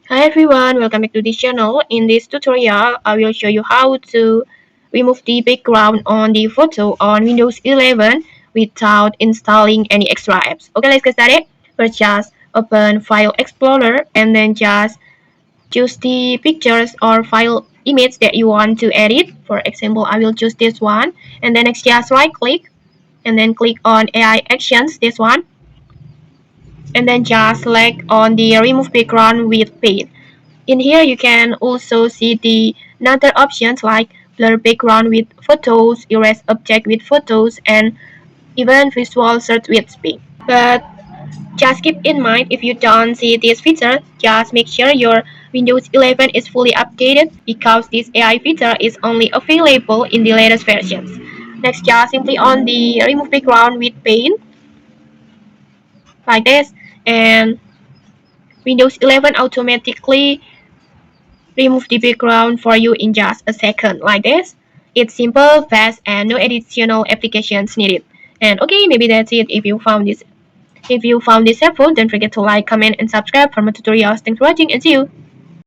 Hi everyone, welcome back to this channel. In this tutorial, I will show you how to remove the background on the photo on Windows 11 without installing any extra apps. Okay, let's get started. First, just open File Explorer and then just choose the pictures or file image that you want to edit. For example, I will choose this one. And then next, just right click and then click on AI Actions, this one. And then just select on the Remove Background with Paint. In here, you can also see the other options like blur background with photos, erase object with photos, and even visual search with speed. But just keep in mind, if you don't see this feature, just make sure your Windows 11 is fully updated because this AI feature is only available in the latest versions. Next, just simply on the remove background with paint like this, and Windows 11 automatically remove the background for you in just a second like this. It's simple, fast, and no additional applications needed. And okay, maybe that's it. If you found this helpful, don't forget to like, comment, and subscribe for more tutorials. Thanks for watching and see you.